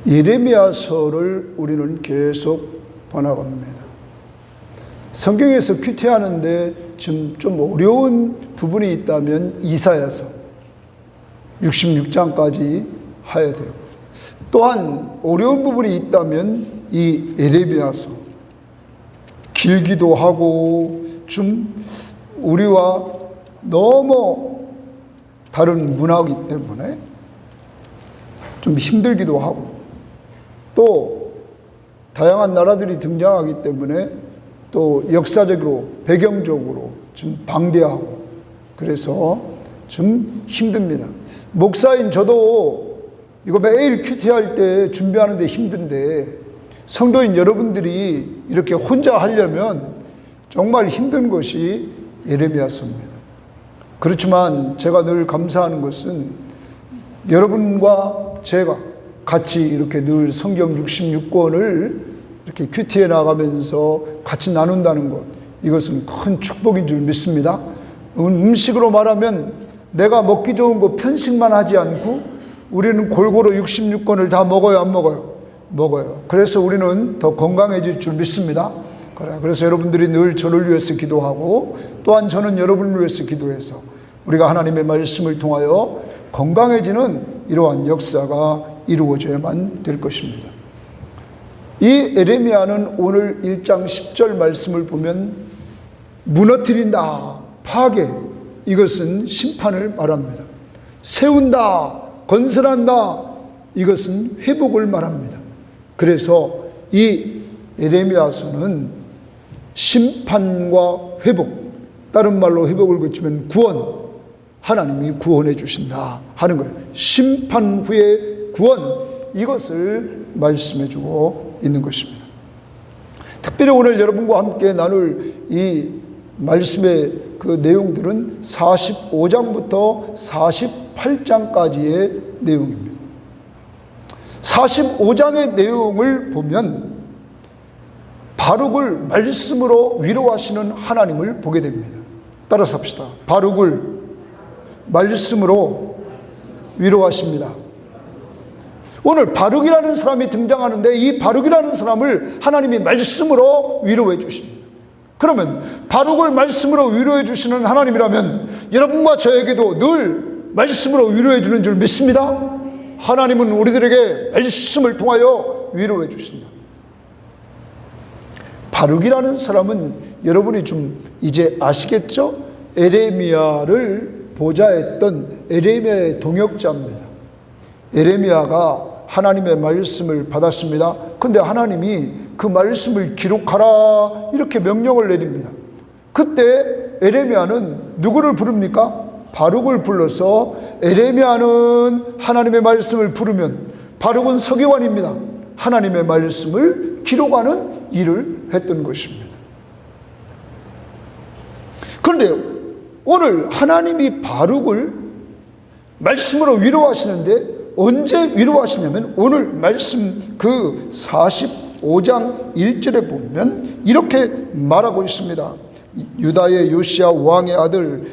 예레미야서를 우리는 계속 번역합니다. 성경에서 큐티하는데 좀 어려운 부분이 있다면 이사야서 66장까지 해야 돼요. 또한 어려운 부분이 있다면 이 예레미야서 길기도 하고 좀 우리와 너무 다른 문화이기 때문에 좀 힘들기도 하고 또 다양한 나라들이 등장하기 때문에 또 역사적으로 배경적으로 좀 방대하고 그래서 좀 힘듭니다. 목사인 저도 이거 매일 큐티할 때 준비하는데 힘든데 성도인 여러분들이 이렇게 혼자 하려면 정말 힘든 것이 예레미야서입니다. 그렇지만 제가 늘 감사하는 것은 여러분과 제가 같이 이렇게 늘 성경 66권을 이렇게 큐티해 나가면서 같이 나눈다는 것, 이것은 큰 축복인 줄 믿습니다. 음식으로 말하면 내가 먹기 좋은 거 편식만 하지 않고 우리는 골고루 66권을 다 먹어요, 안 먹어요? 먹어요. 그래서 우리는 더 건강해질 줄 믿습니다. 그래서 여러분들이 늘 저를 위해서 기도하고 또한 저는 여러분을 위해서 기도해서 우리가 하나님의 말씀을 통하여 건강해지는 이러한 역사가 이루어져야만 될 것입니다. 이 예레미야는 오늘 1장 10절 말씀을 보면 무너뜨린다, 파괴, 이것은 심판을 말합니다. 세운다, 건설한다, 이것은 회복을 말합니다. 그래서 이 예레미야서는 심판과 회복, 다른 말로 회복을 거치면 구원, 하나님이 구원해 주신다 하는 거예요. 심판 후의 구원, 이것을 말씀해 주고 있는 것입니다. 특별히 오늘 여러분과 함께 나눌 이 말씀의 그 내용들은 45장부터 48장까지의 내용입니다. 45장의 내용을 보면 바룩을 말씀으로 위로하시는 하나님을 보게 됩니다. 따라서 합시다. 바룩을 말씀으로 위로하십니다. 오늘 바룩이라는 사람이 등장하는데 이 바룩이라는 사람을 하나님이 말씀으로 위로해 주십니다. 그러면 바룩을 말씀으로 위로해 주시는 하나님이라면 여러분과 저에게도 늘 말씀으로 위로해 주는 줄 믿습니다. 하나님은 우리들에게 말씀을 통하여 위로해 주신다. 바룩이라는 사람은 여러분이 좀 이제 아시겠죠? 에레미야를 보좌했던 에레미야의 동역자입니다. 에레미야가 하나님의 말씀을 받았습니다. 그런데 하나님이 그 말씀을 기록하라 이렇게 명령을 내립니다. 그때 에레미야는 누구를 부릅니까? 바룩을 불러서 에레미야는 하나님의 말씀을 부르면 바룩은 서기관입니다. 하나님의 말씀을 기록하는 일을 했던 것입니다. 그런데 오늘 하나님이 바룩을 말씀으로 위로하시는데 언제 위로하시냐면 오늘 말씀 그 45장 1절에 보면 이렇게 말하고 있습니다. 유다의 요시야 왕의 아들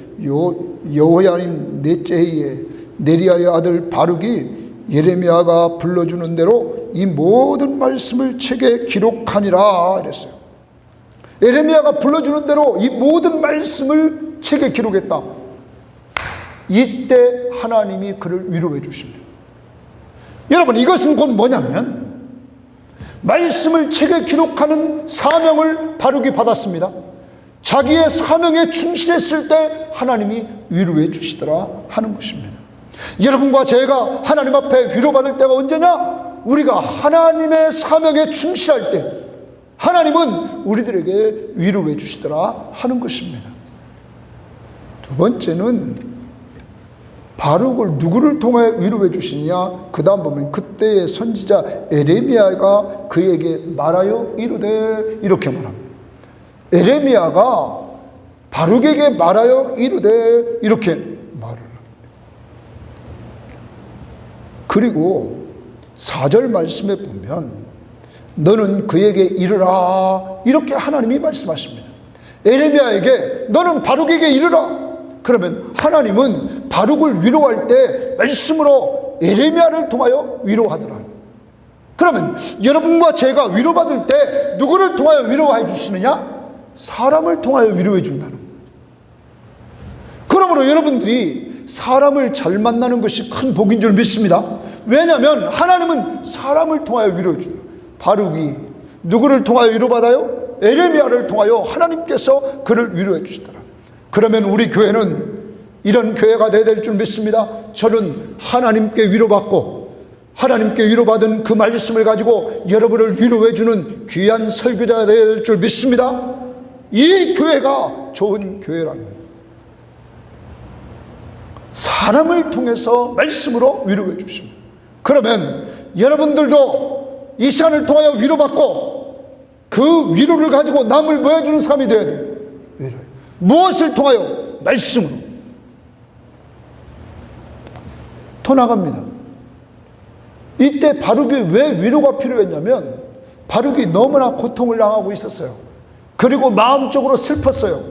여호야림 넷째 해에 네리야의 아들 바룩이 예레미야가 불러주는 대로 이 모든 말씀을 책에 기록하니라 이랬어요. 예레미야가 불러주는 대로 이 모든 말씀을 책에 기록했다. 이때 하나님이 그를 위로해 주십니다. 여러분, 이것은 곧 뭐냐면 말씀을 책에 기록하는 사명을 바룩이 받았습니다. 자기의 사명에 충실했을 때 하나님이 위로해 주시더라 하는 것입니다. 여러분과 제가 하나님 앞에 위로받을 때가 언제냐? 우리가 하나님의 사명에 충실할 때 하나님은 우리들에게 위로해 주시더라 하는 것입니다. 두 번째는 바룩을 누구를 통해 위로해 주시냐? 그 다음 보면 그때의 선지자 에레미야가 그에게 말하여 이르되 이렇게 말합니다. 에레미야가 바룩에게 말하여 이르되 이렇게 말을 합니다. 그리고 4절 말씀에 보면 너는 그에게 이르라 이렇게 하나님이 말씀하십니다. 에레미야에게 너는 바룩에게 이르라. 그러면 하나님은 바룩을 위로할 때 말씀으로 에레미야를 통하여 위로하더라. 그러면 여러분과 제가 위로받을 때 누구를 통하여 위로해 주시느냐? 사람을 통하여 위로해 준다는 거예요. 그러므로 여러분들이 사람을 잘 만나는 것이 큰 복인 줄 믿습니다. 왜냐하면 하나님은 사람을 통하여 위로해 주더라. 바룩이 누구를 통하여 위로받아요? 에레미야를 통하여 하나님께서 그를 위로해 주시더라. 그러면 우리 교회는 이런 교회가 되어야 될 줄 믿습니다. 저는 하나님께 위로받고 하나님께 위로받은 그 말씀을 가지고 여러분을 위로해 주는 귀한 설교자가 되어야 될 줄 믿습니다. 이 교회가 좋은 교회라는 거예요. 사람을 통해서 말씀으로 위로해 주십니다. 그러면 여러분들도 이 시간을 통하여 위로받고 그 위로를 가지고 남을 모여주는 사람이 되어야 돼요. 무엇을 통하여? 말씀으로. 더 나갑니다. 이때 바룩이 왜 위로가 필요했냐면 바룩이 너무나 고통을 당하고 있었어요. 그리고 마음적으로 슬펐어요.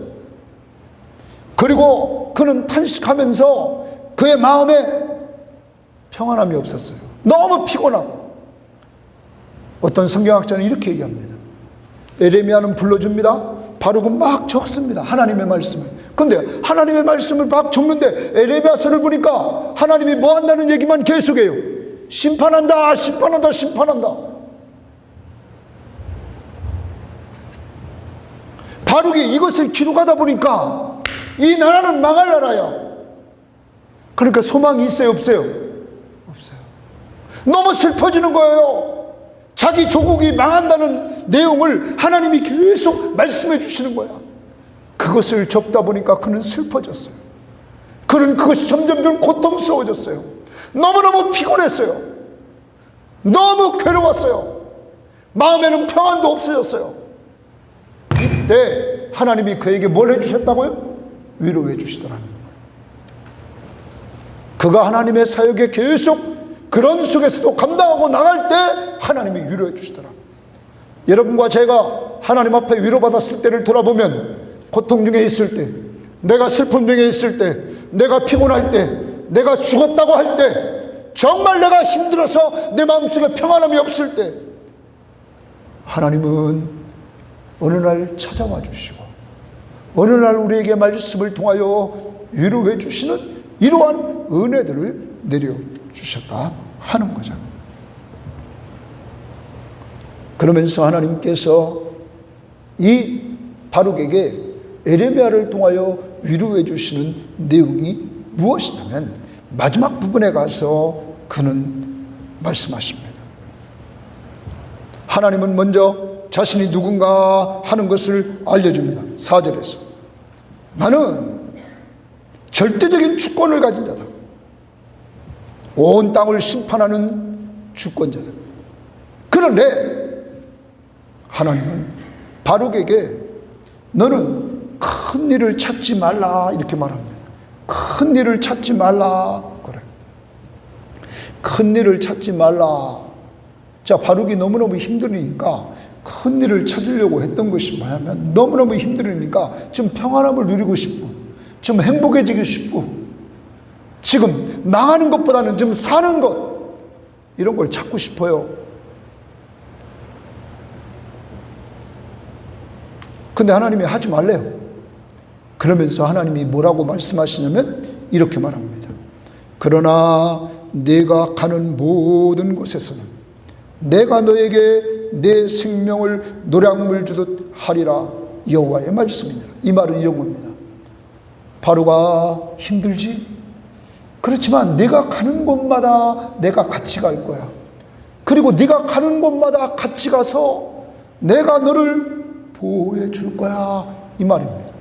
그리고 그는 탄식하면서 그의 마음에 평안함이 없었어요. 너무 피곤하고. 어떤 성경학자는 이렇게 얘기합니다. 에레미야는 불러줍니다. 바룩은 막 적습니다. 하나님의 말씀을. 근데 하나님의 말씀을 막 적는데 에레미야서를 보니까 하나님이 뭐 한다는 얘기만 계속해요. 심판한다, 심판한다, 심판한다. 바룩이 이것을 기록하다 보니까 이 나라는 망할 나라야. 그러니까 소망이 있어요, 없어요? 없어요. 너무 슬퍼지는 거예요. 자기 조국이 망한다는 내용을 하나님이 계속 말씀해 주시는 거야. 그것을 적다 보니까 그는 슬퍼졌어요. 그는 그것이 점점 고통스러워졌어요. 너무너무 피곤했어요. 너무 괴로웠어요. 마음에는 평안도 없어졌어요. 이때 하나님이 그에게 뭘 해주셨다고요? 위로해 주시더라는 거예요. 그가 하나님의 사역에 계속 그런 속에서도 감당하고 나갈 때 하나님이 위로해 주시더라. 여러분과 제가 하나님 앞에 위로받았을 때를 돌아보면 고통 중에 있을 때, 내가 슬픔 중에 있을 때, 내가 피곤할 때, 내가 죽었다고 할 때, 정말 내가 힘들어서 내 마음속에 평안함이 없을 때 하나님은 어느 날 찾아와 주시고 어느 날 우리에게 말씀을 통하여 위로해 주시는 이러한 은혜들을 내려주셨다 하는 거죠. 그러면서 하나님께서 이 바룩에게 에레미야를 통하여 위로해 주시는 내용이 무엇이냐면 마지막 부분에 가서 그는 말씀하십니다. 하나님은 먼저 자신이 누군가 하는 것을 알려줍니다. 4절에서 나는 절대적인 주권을 가진 자다. 온 땅을 심판하는 주권자다. 그런데 하나님은 바룩에게 너는 큰 일을 찾지 말라 이렇게 말합니다. 큰 일을 찾지 말라. 그래. 큰 일을 찾지 말라. 자, 바룩이 너무너무 힘들으니까 큰 일을 찾으려고 했던 것이 뭐냐면 너무너무 힘들으니까 좀 평안함을 누리고 싶고 좀 행복해지고 싶고 지금 망하는 것보다는 좀 사는 것 이런 걸 찾고 싶어요. 근데 하나님이 하지 말래요. 그러면서 하나님이 뭐라고 말씀하시냐면 이렇게 말합니다. 그러나 내가 가는 모든 곳에서는 내가 너에게 내 생명을 노량물 주듯 하리라. 여호와의 말씀입니다. 이 말은 이런 겁니다. 바로가 힘들지? 그렇지만 네가 가는 곳마다 내가 같이 갈 거야. 그리고 네가 가는 곳마다 같이 가서 내가 너를 보호해 줄 거야. 이 말입니다.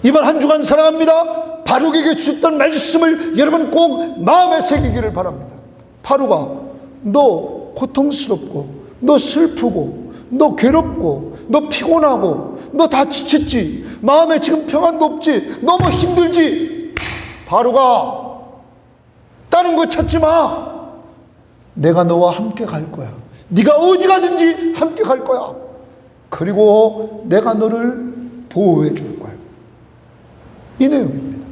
이 말 한 주간 사랑합니다. 바룩에게 주셨던 말씀을 여러분 꼭 마음에 새기기를 바랍니다. 바룩아, 너 고통스럽고 너 슬프고 너 괴롭고 너 피곤하고 너 다 지쳤지. 마음에 지금 평안도 없지. 너무 힘들지. 바룩아, 다른 거 찾지 마. 내가 너와 함께 갈 거야. 네가 어디 가든지 함께 갈 거야. 그리고 내가 너를 보호해 줄 거야. 이 내용입니다.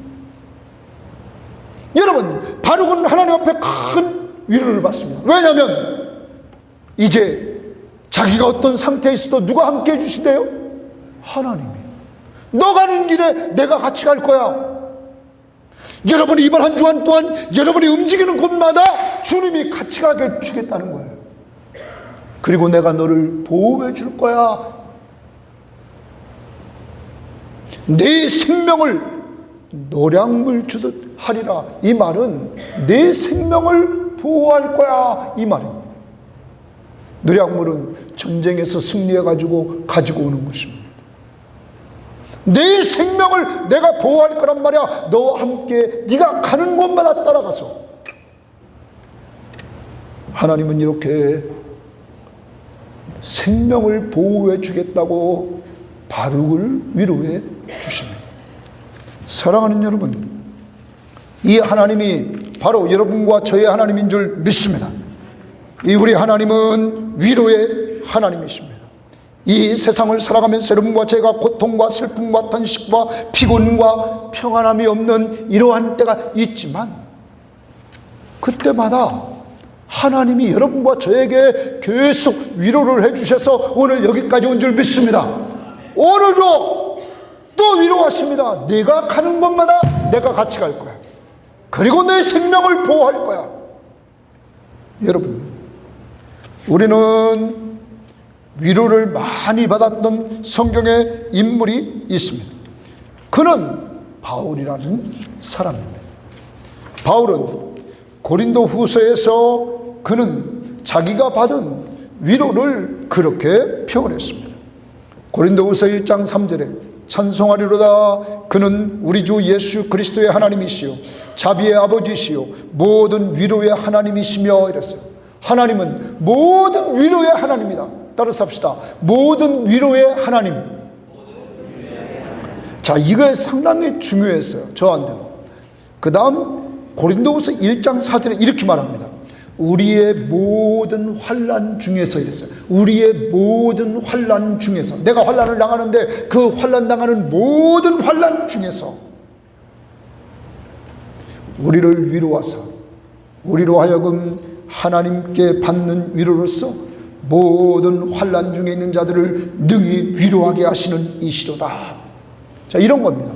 여러분, 바룩은 하나님 앞에 큰 위로를 받습니다. 왜냐하면 이제 자기가 어떤 상태에 있어도 누가 함께 해주신대요? 하나님이. 너 가는 길에 내가 같이 갈 거야. 여러분이 이번 한 주간 동안 여러분이 움직이는 곳마다 주님이 같이 가게 해주겠다는 거예요. 그리고 내가 너를 보호해 줄 거야. 내 생명을 노량물 주듯 하리라. 이 말은 내 생명을 보호할 거야, 이 말입니다. 노량물은 전쟁에서 승리해가지고 가지고 오는 것입니다. 내 생명을 내가 보호할 거란 말이야. 너와 함께 네가 가는 곳마다 따라가서. 하나님은 이렇게 생명을 보호해 주겠다고 바룩을 위로해 주십니다. 사랑하는 여러분, 이 하나님이 바로 여러분과 저의 하나님인 줄 믿습니다. 이 우리 하나님은 위로의 하나님이십니다. 이 세상을 살아가면서 여러분과 제가 고통과 슬픔과 탄식과 피곤과 평안함이 없는 이러한 때가 있지만, 그때마다 하나님이 여러분과 저에게 계속 위로를 해주셔서 오늘 여기까지 온 줄 믿습니다. 오늘도 또 위로하십니다. 내가 가는 곳마다 내가 같이 갈 거야. 그리고 내 생명을 보호할 거야. 여러분, 우리는 위로를 많이 받았던 성경의 인물이 있습니다. 그는 바울이라는 사람입니다. 바울은 고린도 후서에서 그는 자기가 받은 위로를 그렇게 표현했습니다. 고린도 후서 1장 3절에 찬송하리로다. 그는 우리 주 예수 그리스도의 하나님이시요 자비의 아버지시요 모든 위로의 하나님이시며 이랬어요. 하나님은 모든 위로의 하나님이다. 따라서 합시다. 모든 위로의 하나님. 자, 이거 상당히 중요했어요, 저한테는. 그 다음 고린도후서 1장 4절에 이렇게 말합니다. 우리의 모든 환난 중에서 이랬어요. 우리의 모든 환난 중에서. 내가 환난을 당하는데 그 환난 당하는 모든 환난 중에서 우리를 위로하사 우리로 하여금 하나님께 받는 위로로서 모든 환난 중에 있는 자들을 능히 위로하게 하시는 이시로다. 자, 이런 겁니다.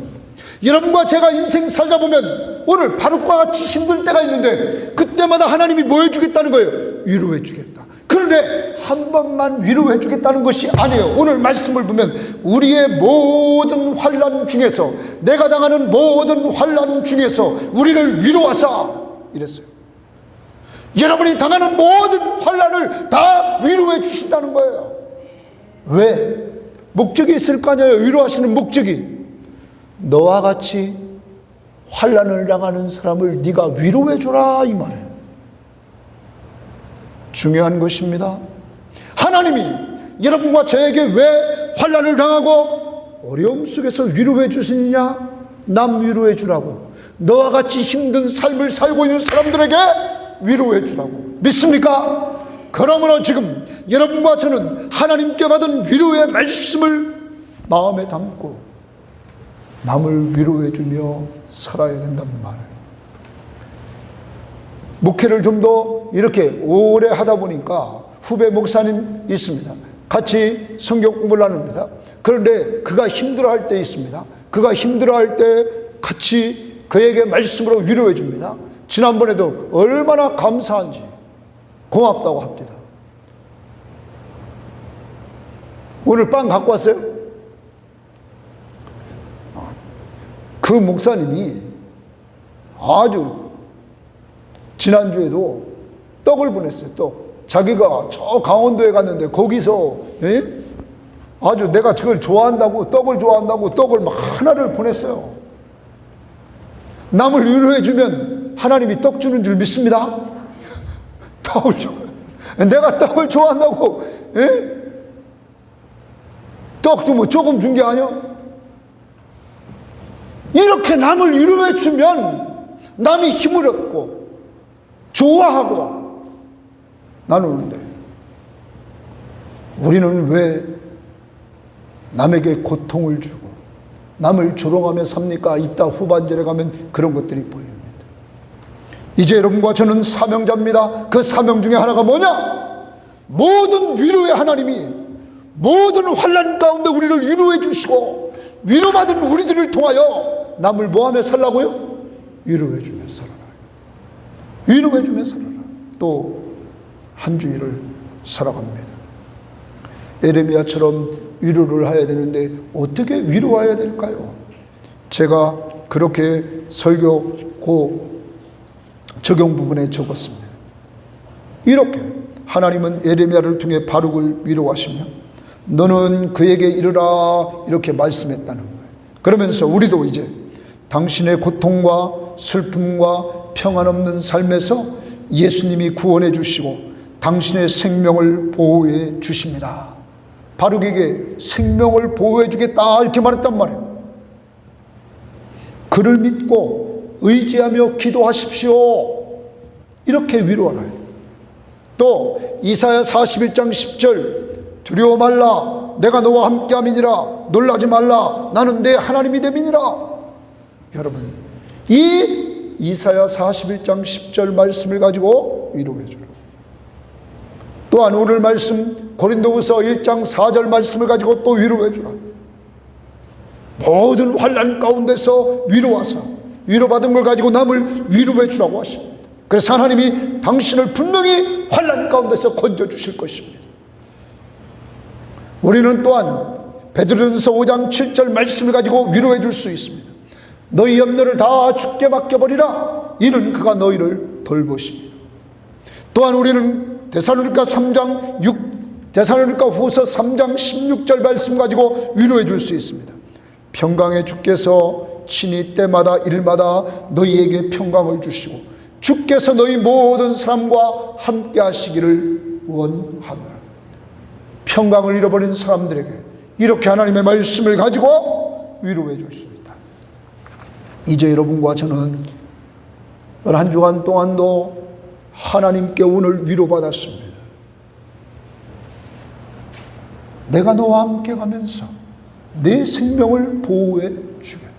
여러분과 제가 인생 살다 보면 오늘 바룩과 같이 힘들 때가 있는데 그때마다 하나님이 뭐 해주겠다는 거예요? 위로해 주겠다. 그런데 한 번만 위로해 주겠다는 것이 아니에요. 오늘 말씀을 보면 우리의 모든 환난 중에서, 내가 당하는 모든 환난 중에서 우리를 위로하사 이랬어요. 여러분이 당하는 모든 환난을 다 위로해 주신다는 거예요. 왜? 목적이 있을 거 아니에요. 위로하시는 목적이. 너와 같이 환난을 당하는 사람을 네가 위로해 주라, 이 말이에요. 중요한 것입니다. 하나님이 여러분과 저에게 왜 환난을 당하고 어려움 속에서 위로해 주시느냐? 남 위로해 주라고. 너와 같이 힘든 삶을 살고 있는 사람들에게 위로해 주라고. 믿습니까? 그러므로 지금 여러분과 저는 하나님께 받은 위로의 말씀을 마음에 담고 남을 위로해 주며 살아야 된단 말이에요. 목회를 좀 더 이렇게 오래 하다 보니까 후배 목사님 있습니다. 같이 성경 공부를 나눕니다. 그런데 그가 힘들어할 때 있습니다. 그가 힘들어할 때 같이 그에게 말씀으로 위로해 줍니다. 지난번에도 얼마나 감사한지 고맙다고 합니다. 오늘 빵 갖고 왔어요? 그 목사님이 아주 지난주에도 떡을 보냈어요. 떡. 자기가 저 강원도에 갔는데 거기서 아주 내가 그걸 좋아한다고, 떡을 좋아한다고 떡을 막 하나를 보냈어요. 남을 위로해 주면 하나님이 떡 주는 줄 믿습니다. 떡을 좋아. 내가 떡을 좋아한다고 떡도 뭐 조금 준 게 아니야? 이렇게 남을 위로해 주면 남이 힘을 얻고 좋아하고 나누는데, 우리는 왜 남에게 고통을 주고 남을 조롱하며 삽니까? 이따 후반절에 가면 그런 것들이 보입니다. 이제 여러분과 저는 사명자입니다. 그 사명 중에 하나가 뭐냐? 모든 위로의 하나님이 모든 환난 가운데 우리를 위로해 주시고 위로받은 우리들을 통하여 남을 뭐하며 살라고요? 위로해 주며 살아라. 위로해 주며 살아라. 또 한 주일을 살아갑니다. 에레미야처럼 위로를 해야 되는데 어떻게 위로해야 될까요? 제가 그렇게 설교 적용 부분에 적었습니다. 이렇게 하나님은 에레미야를 통해 바룩을 위로하시며 너는 그에게 이르라 이렇게 말씀했다는 거예요. 그러면서 우리도 이제 당신의 고통과 슬픔과 평안 없는 삶에서 예수님이 구원해 주시고 당신의 생명을 보호해 주십니다. 바룩에게 생명을 보호해 주겠다 이렇게 말했단 말이에요. 그를 믿고 의지하며 기도하십시오. 이렇게 위로하나요. 또 이사야 41장 10절 두려워 말라 내가 너와 함께함이니라 놀라지 말라 나는 내 하나님이 됨이니라. 여러분 이 이사야 41장 10절 말씀을 가지고 위로해 주라. 또한 오늘 말씀 고린도후서 1장 4절 말씀을 가지고 또 위로해 주라. 모든 환난 가운데서 위로하사 위로받은 걸 가지고 남을 위로해 주라고 하십니다. 그래서 하나님이 당신을 분명히 환난 가운데서 건져 주실 것입니다. 우리는 또한 베드로전서 5장 7절 말씀을 가지고 위로해 줄 수 있습니다. 너희 염려를 다 주께 맡겨버리라 이는 그가 너희를 돌보십니다. 또한 우리는 데살로니가 후서 3장 16절 말씀 가지고 위로해 줄 수 있습니다. 평강의 주께서 친히 때마다 일마다 너희에게 평강을 주시고 주께서 너희 모든 사람과 함께 하시기를 원하노라. 평강을 잃어버린 사람들에게 이렇게 하나님의 말씀을 가지고 위로해 줄 수 있다. 이제 여러분과 저는 한 주간 동안도 하나님께 오늘 위로받았습니다. 내가 너와 함께 가면서 내 생명을 보호해 주겠다.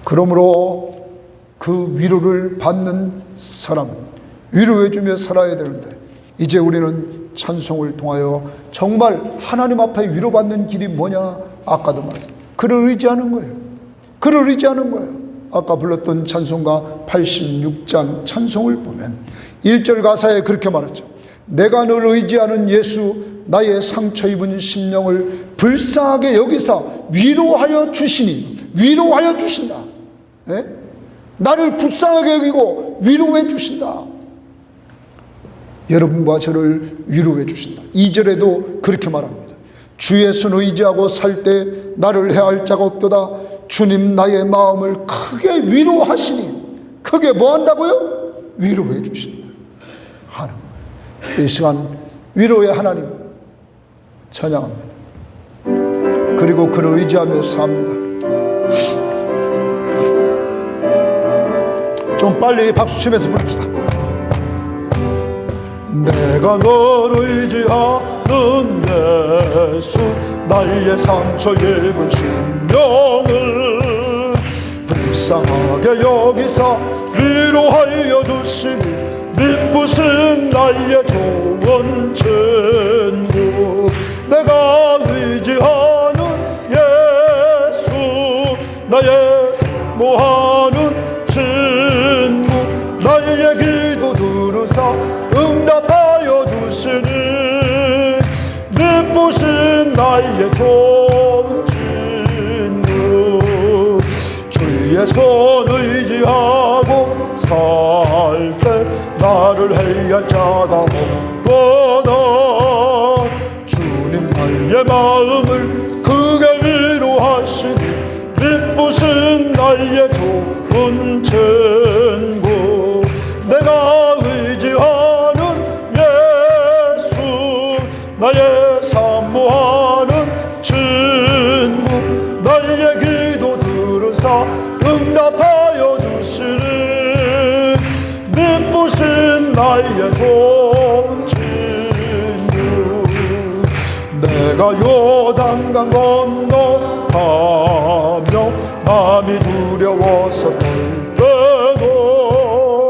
그러므로 그 위로를 받는 사람은 위로해 주며 살아야 되는데 이제 우리는 찬송을 통하여 정말 하나님 앞에 위로받는 길이 뭐냐? 아까도 말했습니다. 그를 의지하는 거예요. 그를 의지하는 거예요. 아까 불렀던 찬송가 86장 찬송을 보면 1절 가사에 그렇게 말했죠. 내가 늘 의지하는 예수 나의 상처 입은 심령을 불쌍하게 여기사 위로하여 주시니 위로하여 주신다. 네? 나를 불쌍하게 여기고 위로해 주신다. 여러분과 저를 위로해 주신다. 2절에도 그렇게 말합니다. 주 예수는 의지하고 살 때 나를 해할 자가 없도다. 주님 나의 마음을 크게 위로하시니 크게 뭐 한다고요? 위로해 주신다 하는 거예요. 이 시간 위로의 하나님 찬양합니다. 그리고 그를 의지하며 삽니다. 좀 빨리 박수치면서 부릅시다. 내가 널 의지하는 예수 나의 상처 입은 심령을 불쌍하게 여기사 위로하여 주시니 미쁘신 나의 좋은 친구 내가 의지하는 예수 나의 사모하는 친구 나의 기도 들으사 응답하여 주시니 미쁘신 나의 좋은 친구 주의 손 의지하고 살 때 나를 해할 자가 없거든 주님 나의 마음을 크게 위로하시니 미쁘신 나의 좋은 친구 내가 의지하는 예수 나의 사모하는 친구 나의 기도 들으사 응답하여 주시니 미쁘신 나의 좋은 친구 내가 요단강 건너가며 마음이 두려워서 떨 때도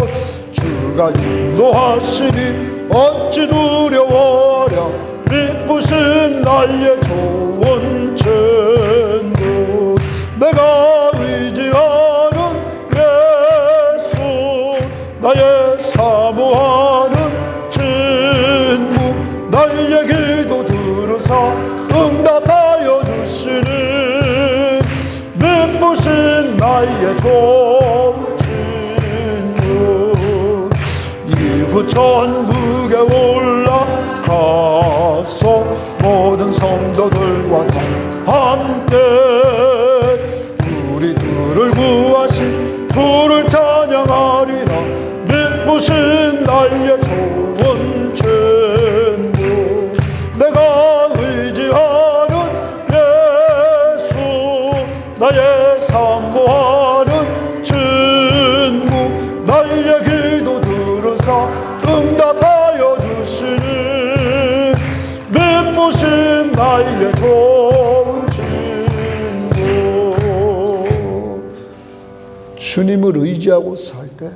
주의 내가 인도하시니 어찌 두려워하랴. 미쁘신 나의 좋은 친구, 내가 의지하는 예수, 나의 사모하는 친구, 나의 기도 들으사 응답하여 주시는 미쁘신 나의 좋은 친구. 이후 천국에 올라가서 모든 성도들과 다 함께 우리들을 구하신 주를 찬양하리라. 미쁘신 나의 좋은 친구, 내가 의지하는 예수, 나의 사모하는 친구, 나의 기도 들으사 응답하여 주시는 미쁘신 나의 좋은 친구. 주님을 의지하고 살 때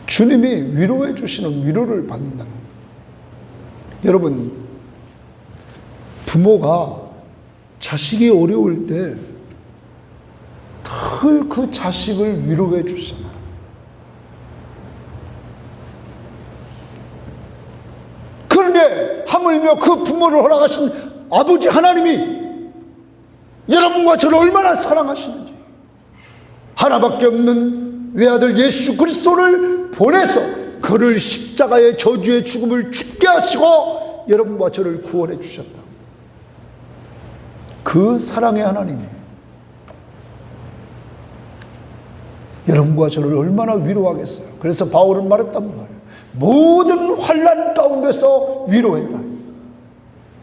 주님이 위로해 주시는 위로를 받는다. 여러분, 부모가 자식이 어려울 때 늘 그 자식을 위로해 주시잖아요. 그런데 하물며 그 부모를 허락하신 아버지 하나님이 여러분과 저를 얼마나 사랑하시는지, 하나밖에 없는 외아들 예수 그리스도를 보내서 그를 십자가의 저주의 죽음을 죽게 하시고 여러분과 저를 구원해 주셨다. 그 사랑의 하나님이 여러분과 저를 얼마나 위로하겠어요. 그래서 바울은 말했단 말이에요. 모든 환난 가운데서 위로했다.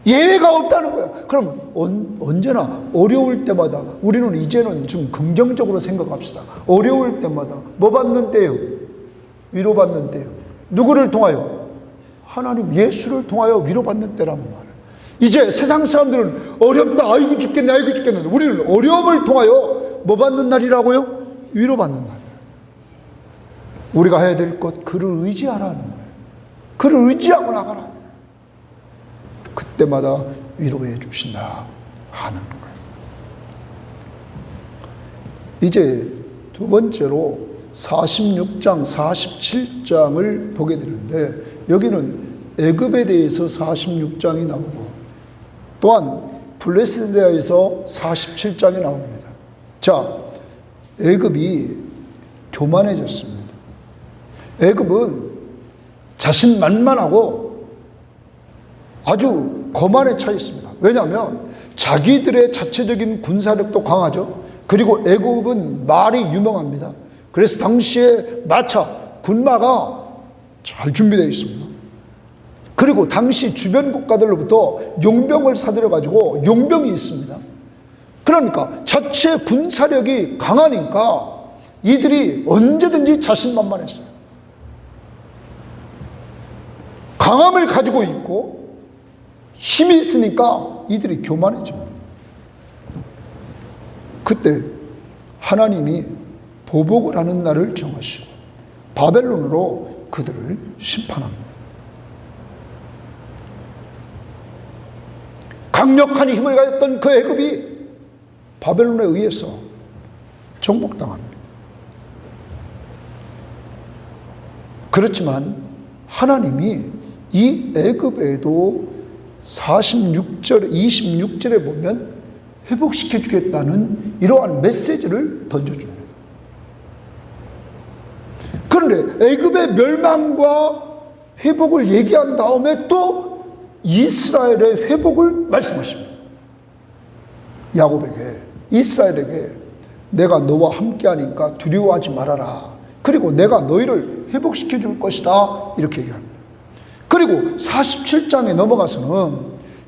예외가 없다는 거야. 그럼 언제나 어려울 때마다 우리는 이제는 좀 긍정적으로 생각합시다. 어려울 때마다 뭐 받는 때요? 위로받는 때요. 누구를 통하여? 하나님 예수를 통하여 위로받는 때란 말이에요. 이제 세상 사람들은 어렵다, 아이고 죽겠네, 아이고 죽겠네. 우리는 어려움을 통하여 뭐 받는 날이라고요? 위로받는 날. 우리가 해야 될 것, 그를 의지하라는 거예요. 그를 의지하고 나가라. 그때마다 위로해 주신다 하는 거예요. 이제 두 번째로 46장, 47장을 보게 되는데, 여기는 애굽에 대해서 46장이 나오고 또한 블레셋에 대해서 47장이 나옵니다. 자, 애굽이 교만해졌습니다. 애굽은 자신만만하고 아주 거만에 차 있습니다. 왜냐하면 자기들의 자체적인 군사력도 강하죠. 그리고 애굽은 말이 유명합니다. 그래서 당시에 마차, 군마가 잘 준비되어 있습니다. 그리고 당시 주변 국가들로부터 용병을 사들여 가지고 용병이 있습니다. 그러니까 자체 군사력이 강하니까 이들이 언제든지 자신만만했어요. 강함을 가지고 있고 힘이 있으니까 이들이 교만해집니다. 그때 하나님이 보복을 하는 날을 정하시고 바벨론으로 그들을 심판합니다. 강력한 힘을 가졌던 그 애굽이 바벨론에 의해서 정복당합니다. 그렇지만 하나님이 이 애굽에도 46절, 26절에 보면 회복시켜 주겠다는 이러한 메시지를 던져줍니다. 그런데 애굽의 멸망과 회복을 얘기한 다음에 또 이스라엘의 회복을 말씀하십니다. 야곱에게, 이스라엘에게 내가 너와 함께하니까 두려워하지 말아라. 그리고 내가 너희를 회복시켜 줄 것이다. 이렇게 얘기합니다. 그리고 47장에 넘어가서는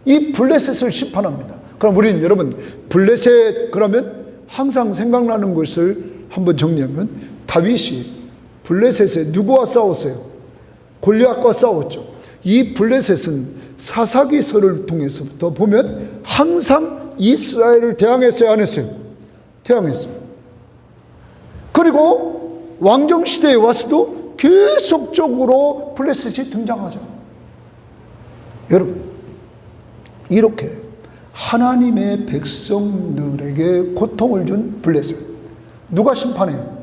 이 블레셋을 심판합니다. 그럼 우리는 여러분, 블레셋 그러면 항상 생각나는 것을 한번 정리하면, 다윗이 블레셋에 누구와 싸웠어요? 골리앗과 싸웠죠. 이 블레셋은 사사기서를 통해서부터 보면 항상 이스라엘을 대항했어요, 안 했어요? 대항했어요. 그리고 왕정시대에 와서도 계속적으로 블레셋이 등장하죠. 여러분, 이렇게 하나님의 백성들에게 고통을 준 블레셋, 누가 심판해요?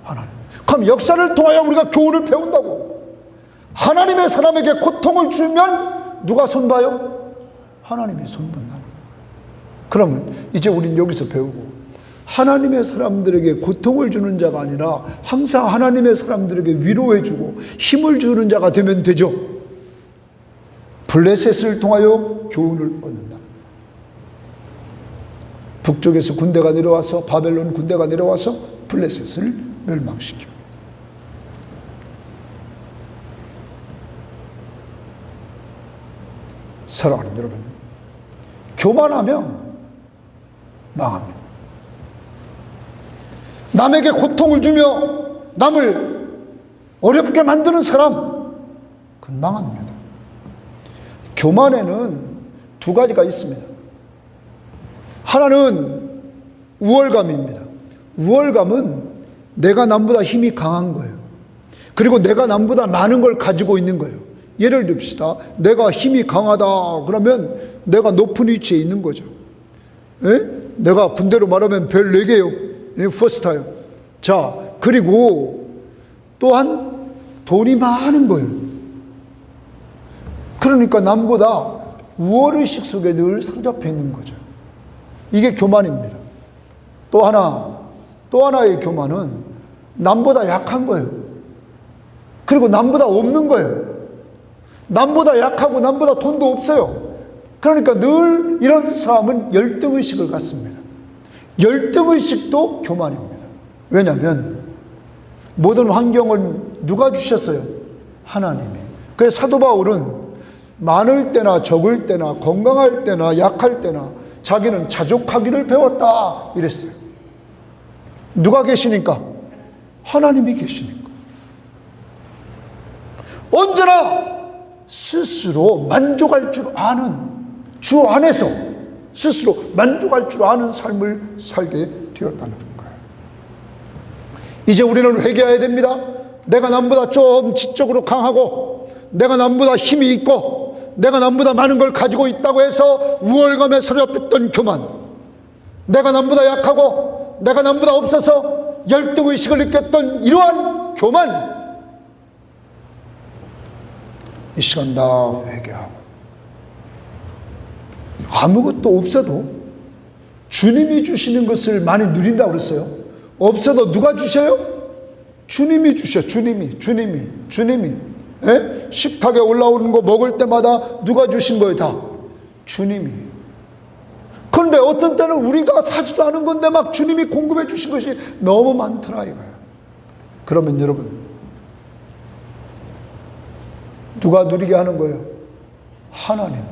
하나님. 그럼 역사를 통하여 우리가 교훈을 배운다고. 하나님의 사람에게 고통을 주면 누가 손봐요? 하나님이 손본다. 그러면 이제 우린 여기서 배우고, 하나님의 사람들에게 고통을 주는 자가 아니라 항상 하나님의 사람들에게 위로해주고 힘을 주는 자가 되면 되죠. 블레셋을 통하여 교훈을 얻는다. 북쪽에서 군대가 내려와서, 바벨론 군대가 내려와서 블레셋을 멸망시킵니다. 사랑하는 여러분, 교만하면 망합니다. 남에게 고통을 주며 남을 어렵게 만드는 사람, 그건 망합니다. 교만에는 두 가지가 있습니다. 하나는 우월감입니다. 우월감은 내가 남보다 힘이 강한 거예요. 그리고 내가 남보다 많은 걸 가지고 있는 거예요. 예를 듭시다. 내가 힘이 강하다 그러면 내가 높은 위치에 있는 거죠. 예? 내가 군대로 말하면 별 4개요. 예, 퍼스트예요. 자, 그리고 또한 돈이 많은 거예요. 그러니까 남보다 우월의식 속에 늘 사로잡혀 있는 거죠. 이게 교만입니다. 또 하나의 교만은 남보다 약한 거예요. 그리고 남보다 없는 거예요. 남보다 약하고 남보다 돈도 없어요. 그러니까 늘 이런 사람은 열등의식을 갖습니다. 열등의식도 교만입니다. 왜냐하면 모든 환경은 누가 주셨어요? 하나님이. 그래서 사도 바울은 많을 때나 적을 때나 건강할 때나 약할 때나 자기는 자족하기를 배웠다 이랬어요. 누가 계시니까? 하나님이 계시니까. 언제나 스스로 만족할 줄 아는, 주 안에서 스스로 만족할 줄 아는 삶을 살게 되었다는 거예요. 이제 우리는 회개해야 됩니다. 내가 남보다 좀 지적으로 강하고, 내가 남보다 힘이 있고, 내가 남보다 많은 걸 가지고 있다고 해서 우월감에 사로잡혔던 교만, 내가 남보다 약하고 내가 남보다 없어서 열등의식을 느꼈던 이러한 교만, 이 시간 다 회개하고, 아무것도 없어도 주님이 주시는 것을 많이 누린다고 그랬어요. 없어도 누가 주셔요? 주님이 주셔. 주님이. 예? 식탁에 올라오는 거 먹을 때마다 누가 주신 거예요? 다 주님이. 그런데 어떤 때는 우리가 사지도 않은 건데 막 주님이 공급해 주신 것이 너무 많더라 이거예요. 그러면 여러분, 누가 누리게 하는 거예요? 하나님이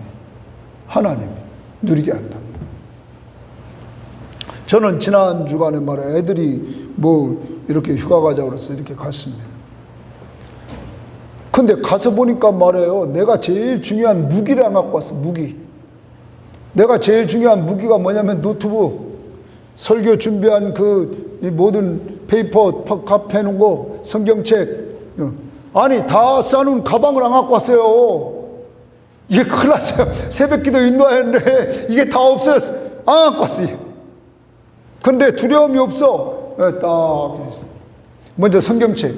누리게 한다. 저는 지난 주간에 말해 애들이 뭐 이렇게 휴가 가자고 그래서 이렇게 갔습니다. 근데 가서 보니까 말해요, 내가 제일 중요한 무기를 안 갖고 왔어. 무기. 내가 제일 중요한 무기가 뭐냐면 노트북, 설교 준비한 그 모든 페이퍼 카페 놓은 거, 성경책, 아니 다 싸놓은 가방을 안 갖고 왔어요. 이게 큰일 났어요. 새벽기도 인도하는데 이게 다 없어졌어. 안 갖고 왔어요. 근데 두려움이 없어. 딱 있어. 먼저 성경책,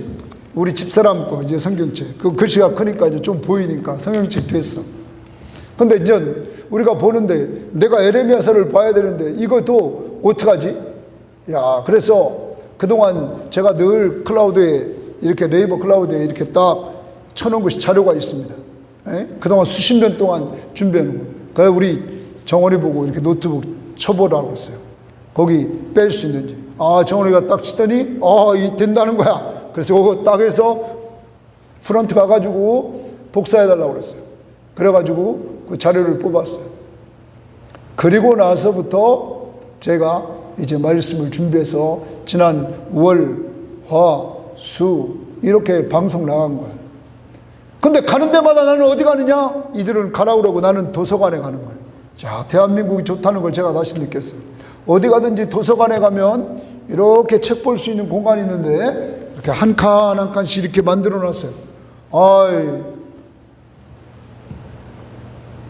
우리 집사람 거 이제 성경책, 그 글씨가 크니까 이제 좀 보이니까 성경책 됐어. 근데 이제 우리가 보는데 내가 에레미야서를 봐야 되는데 이것도 어떡하지? 야, 그래서 그동안 제가 늘 클라우드에 이렇게 네이버 클라우드에 이렇게 딱 쳐놓은 것이 자료가 있습니다. 에? 그동안 수십 년 동안 준비해 놓은 거. 그래서 우리 정원이 보고 이렇게 노트북 쳐보라고 했어요. 거기 뺄 수 있는지. 아, 정원이가 딱 치더니 이 된다는 거야. 그래서 그거 딱 해서 프런트 가가지고 복사해달라고 그랬어요. 그래가지고 그 자료를 뽑았어요. 그리고 나서부터 제가 이제 말씀을 준비해서 지난 월, 화, 수 이렇게 방송 나간 거예요. 근데 가는 데마다 나는 어디 가느냐? 이들은 가라 그러고 나는 도서관에 가는 거예요. 자, 대한민국이 좋다는 걸 제가 다시 느꼈어요. 어디 가든지 도서관에 가면 이렇게 책 볼 수 있는 공간이 있는데 이렇게 한 칸 한 칸씩 이렇게 만들어 놨어요. 아이,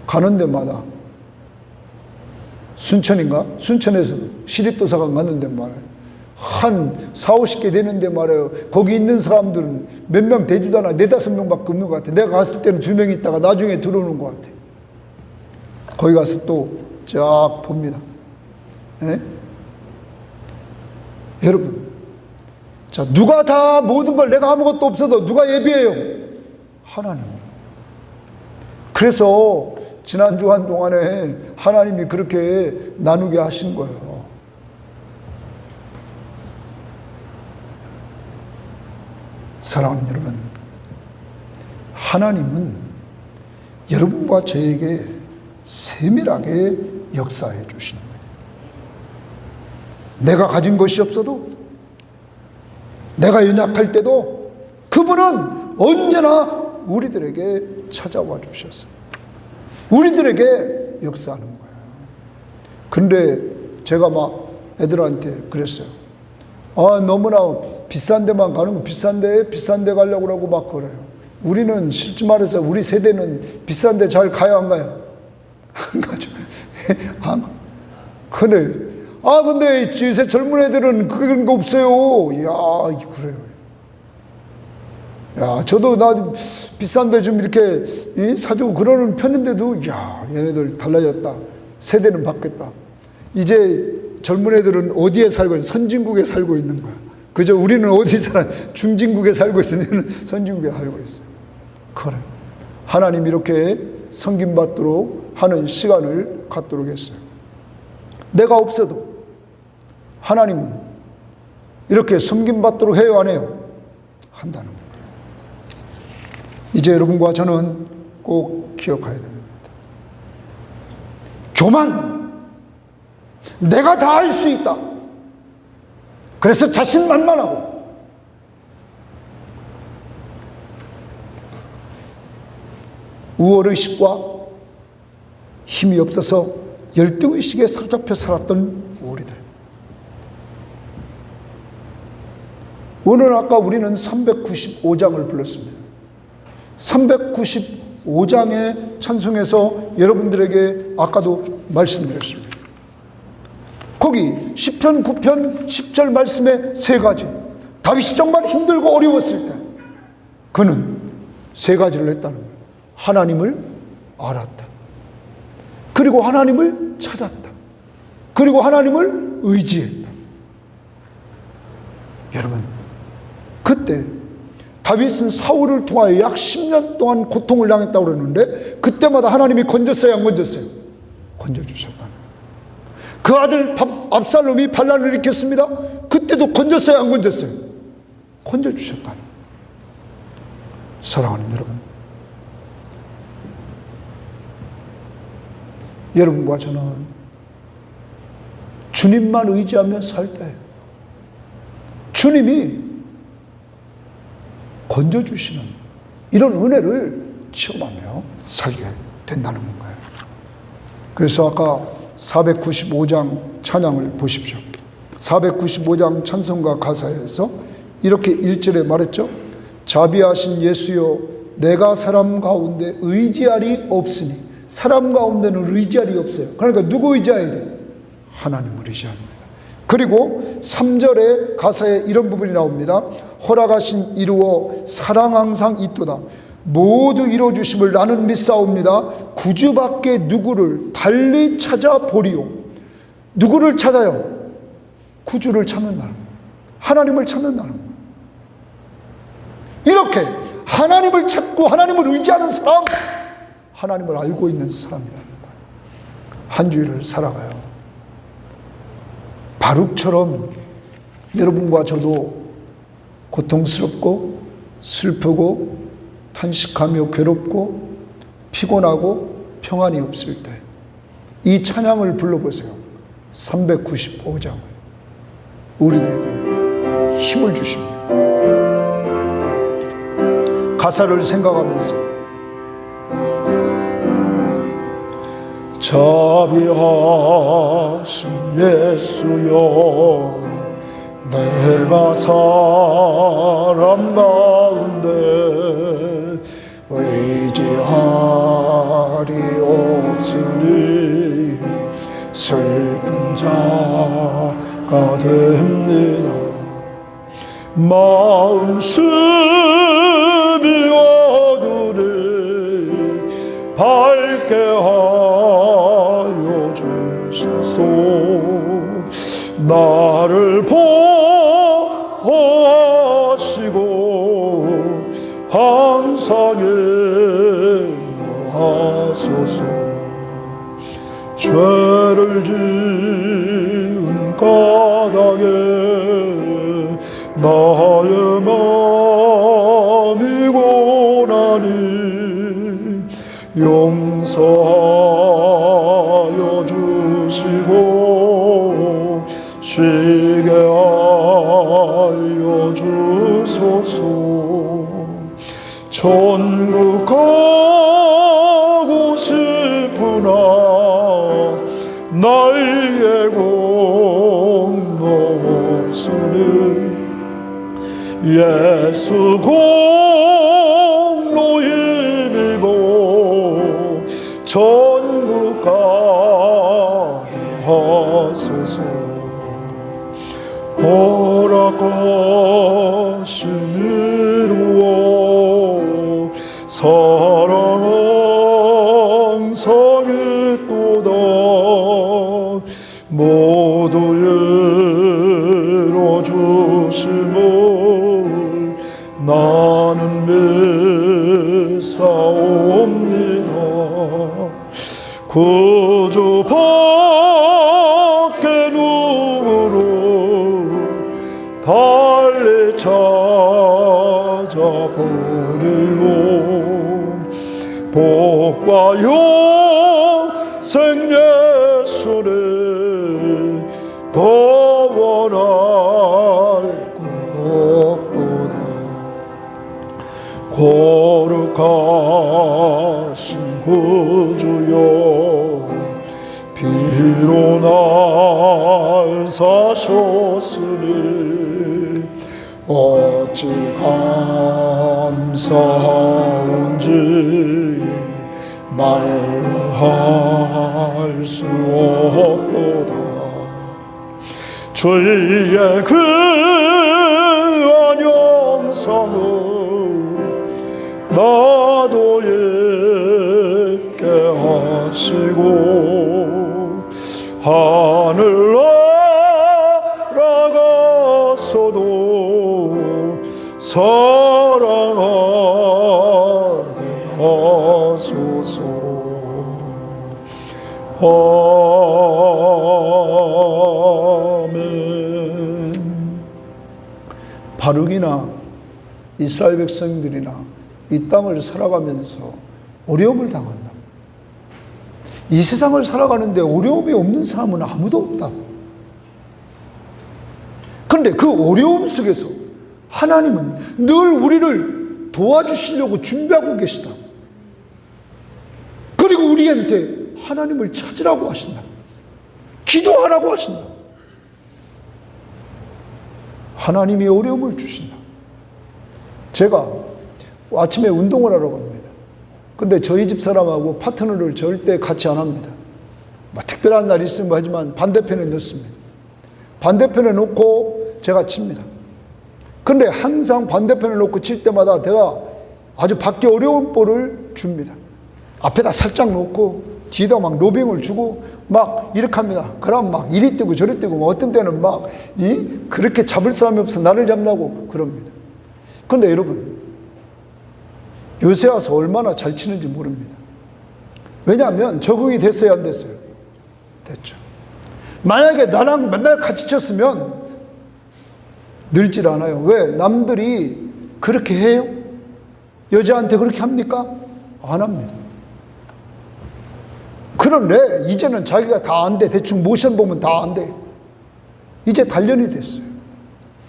가는 데마다, 순천인가? 순천에서 시립도서관 갔는데 말이에요. 한 4, 50개 되는데 말이에요. 거기 있는 사람들은 몇 명 되지도 않아. 4, 5명밖에 없는 것 같아. 내가 갔을 때는 2명 있다가 나중에 들어오는 것 같아. 거기 가서 또 쫙 봅니다. 예? 여러분, 자, 누가 다 모든 걸, 내가 아무것도 없어도 누가 예비해요? 하나님. 그래서 지난주 한동안에 하나님이 그렇게 나누게 하신 거예요. 사랑하는 여러분, 하나님은 여러분과 저에게 세밀하게 역사해 주시는 거예요. 내가 가진 것이 없어도, 내가 연약할 때도 그분은 언제나 우리들에게 찾아와 주셨어요. 우리들에게 역사하는 거예요. 근데 제가 막 애들한테 그랬어요. 아, 너무나 비싼 데만 가는 거, 비싼 데 가려고 그러고 막 그래요. 우리는 실제 말해서 우리 세대는 비싼 데 잘 가요, 안 가요? 안 가죠. 근데 요새 젊은 애들은 그런 거 없어요. 야, 그래요. 야, 저도 나 비싼데 좀 이렇게 사주고 그러는 편인데도, 야, 얘네들 달라졌다. 세대는 바뀌었다. 이제 젊은 애들은 어디에 살고 있는, 선진국에 살고 있는 거야. 그저 우리는 어디 살아? 중진국에 살고 있으면 선진국에 살고 있어요. 그래. 하나님 이렇게 섬김받도록 하는 시간을 갖도록 했어요. 내가 없어도 하나님은 이렇게 섬김받도록 해요, 안 해요? 한다는 거예요. 이제 여러분과 저는 꼭 기억해야 됩니다. 교만, 내가 다 할 수 있다. 그래서 자신만만하고, 우월의식과 힘이 없어서 열등의식에 사로잡혀 살았던 우리들. 오늘 아까 우리는 395장을 불렀습니다. 395장의 찬송에서 여러분들에게 아까도 말씀드렸습니다. 거기 시편 9편 10절 말씀에 3가지, 다윗이 정말 힘들고 어려웠을 때 그는 3가지를 했다는 거예요. 하나님을 알았다. 그리고 하나님을 찾았다. 그리고 하나님을 의지했다. 여러분, 그때 다윗은 사울을 통하여 약 10년 동안 고통을 당했다고 그러는데 그때마다 하나님이 건졌어요, 안 건졌어요? 건져주셨다. 그 아들 압살롬이 반란을 일으켰습니다. 그때도 건졌어요, 안 건졌어요? 건져주셨다. 사랑하는 여러분, 여러분과 저는 주님만 의지하며 살 때 주님이 건져주시는 이런 은혜를 체험하며 살게 된다는 건가요? 그래서 아까 495장 찬양을 보십시오. 495장 찬송가 가사에서 이렇게 1절에 말했죠. 자비하신 예수여, 내가 사람 가운데 의지할이 없으니. 사람 가운데는 의지할이 없어요. 그러니까 누구 의지해야 돼? 하나님을 의지합니다. 그리고 3절에 가사에 이런 부분이 나옵니다. 허락하신 이루어 사랑 항상 있도다. 모두 이루어주심을 나는 믿사옵니다. 구주 밖에 누구를 달리 찾아보리오. 누구를 찾아요? 구주를 찾는다. 하나님을 찾는다. 이렇게 하나님을 찾고 하나님을 의지하는 사람, 하나님을 알고 있는 사람이라는 거예요. 한 주일을 살아가요. 바룩처럼 여러분과 저도 고통스럽고 슬프고 탄식하며 괴롭고 피곤하고 평안이 없을 때 이 찬양을 불러보세요. 395장을 우리들에게 힘을 주십니다. 가사를 생각하면서 자비하신 예수여, 내가 사람 가운데 의지할이 없으니 슬픈 자가 됩니다. 마음심이 어두니 밝게 하여 주소서. 나를 보호하시고 항상 인도하소서. 죄를 지은 까닭에 나의 마음이 고나니 용서하여 주시고 쉬게 하여 주소서. 천국 가고 싶으나 나에게 공로 없으니 예수 공로 힘입어 천국 가게 하소서. 허락하신 이루어 사랑 항상 있도다. 모두 이뤄주심을 나는 믿사옵니다. 구주 밖에 누구를 달리 찾아보리요. 복과 영생 예수를 더 원할 것보다 거룩하신 구주여 피로 날 사셨으니 어찌 감사한지 말할 수 없도다. 주의 귀한 영상을 나도 잊게 하시고 하늘 날아가서도 사랑하게 하소서. 아멘. 바룩이나 이스라엘 백성들이나 이 땅을 살아가면서 어려움을 당한다. 이 세상을 살아가는데 어려움이 없는 사람은 아무도 없다. 그런데 그 어려움 속에서 하나님은 늘 우리를 도와주시려고 준비하고 계시다. 그리고 우리한테 하나님을 찾으라고 하신다. 기도하라고 하신다. 하나님이 어려움을 주신다. 제가 아침에 운동을 하러 갑니다. 근데 저희 집 사람하고 파트너를 절대 같이 안 합니다. 뭐 특별한 날이 있으면 하지만 반대편에 놓습니다. 반대편에 놓고 제가 칩니다. 근데 항상 반대편에 놓고 칠 때마다 제가 아주 받기 어려운 볼을 줍니다. 앞에다 살짝 놓고 뒤에다 막 로빙을 주고 막 이렇게 합니다. 그럼 막 이리 뛰고 저리 뛰고 뭐 어떤 때는 막 그렇게 잡을 사람이 없어 나를 잡냐고 그럽니다. 그런데 여러분 요새 와서 얼마나 잘 치는지 모릅니다. 왜냐하면 적응이 됐어요, 안 됐어요? 됐죠. 만약에 나랑 맨날 같이 쳤으면 늘질 않아요. 왜? 남들이 그렇게 해요? 여자한테 그렇게 합니까? 안 합니다. 그런데 이제는 자기가 다 안 돼. 대충 모션 보면 다 안 돼. 이제 단련이 됐어요.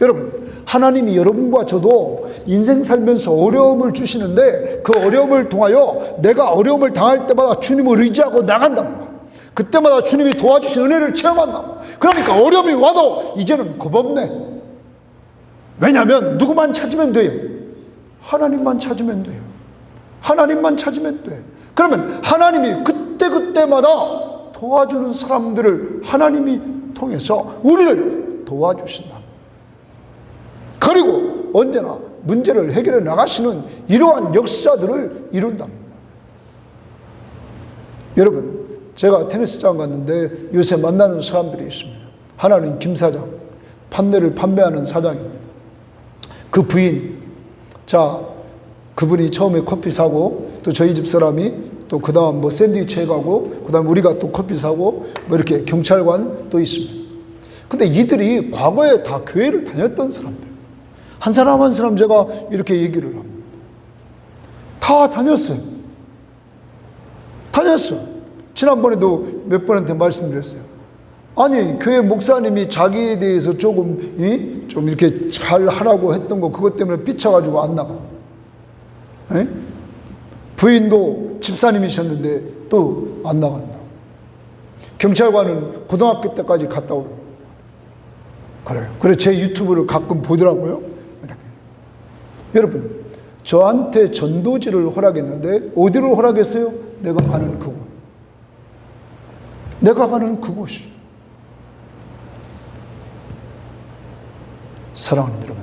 여러분, 하나님이 여러분과 저도 인생 살면서 어려움을 주시는데 그 어려움을 통하여 내가 어려움을 당할 때마다 주님을 의지하고 나간다. 그때마다 주님이 도와주신 은혜를 체험한다. 그러니까 어려움이 와도 이제는 겁없네. 왜냐하면 누구만 찾으면 돼요? 하나님만 찾으면 돼요. 하나님만 찾으면 돼. 그러면 하나님이 그때그때마다 도와주는 사람들을 하나님이 통해서 우리를 도와주신다. 그리고 언제나 문제를 해결해 나가시는 이러한 역사들을 이룬다. 여러분, 제가 테니스장 갔는데 요새 만나는 사람들이 있습니다. 하나는 김 사장, 판넬을 판매하는 사장입니다. 그 부인, 자, 그분이 처음에 커피 사고, 또 저희 집 사람이 또 그 다음 뭐 샌드위치 해가고, 그 다음 우리가 또 커피 사고, 뭐 이렇게 경찰관 또 있습니다. 근데 이들이 과거에 다 교회를 다녔던 사람들. 한 사람 한 사람 제가 이렇게 얘기를 합니다. 다 다녔어요. 다녔어. 지난번에도 몇 번한테 말씀드렸어요. 아니, 교회 목사님이 자기에 대해서 좀 이렇게 잘 하라고 했던 거, 그것 때문에 삐쳐가지고 안 나가. 에? 부인도 집사님이셨는데 또 안 나간다. 경찰관은 고등학교 때까지 갔다 오고. 그래요. 그래서 제 유튜브를 가끔 보더라고요. 이렇게. 여러분, 저한테 전도지를 허락했는데 어디를 허락했어요? 내가 가는 그곳. 내가 가는 그곳이. 사랑하는 여러분,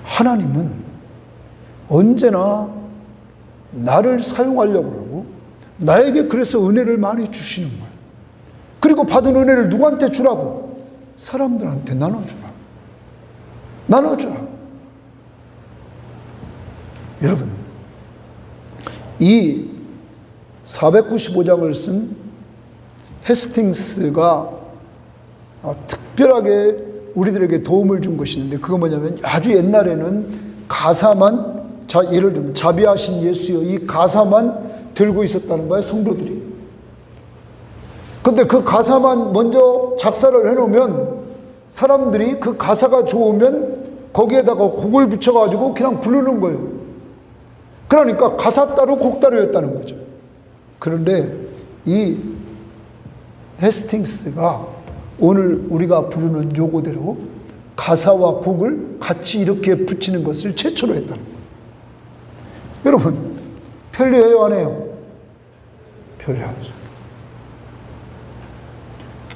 하나님은 언제나 나를 사용하려고 하고 나에게 그래서 은혜를 많이 주시는 거예요. 그리고 받은 은혜를 누구한테 주라고? 사람들한테 나눠주라. 나눠주라. 여러분, 이 495장을 쓴 헤스팅스가 특별하게 우리들에게 도움을 준 것이 있는데, 그거 뭐냐면 아주 옛날에는 가사만, 예를 들면 자비하신 예수여, 이 가사만 들고 있었다는 거예요, 성도들이. 근데 그 가사만 먼저 작사를 해놓으면 사람들이 그 가사가 좋으면 거기에다가 곡을 붙여가지고 그냥 부르는 거예요. 그러니까 가사 따로 곡 따로였다는 거죠. 그런데 이 헤스팅스가 오늘 우리가 부르는 요거대로 가사와 곡을 같이 이렇게 붙이는 것을 최초로 했다는 거예요. 여러분, 편리해요, 안 해요? 편리하죠.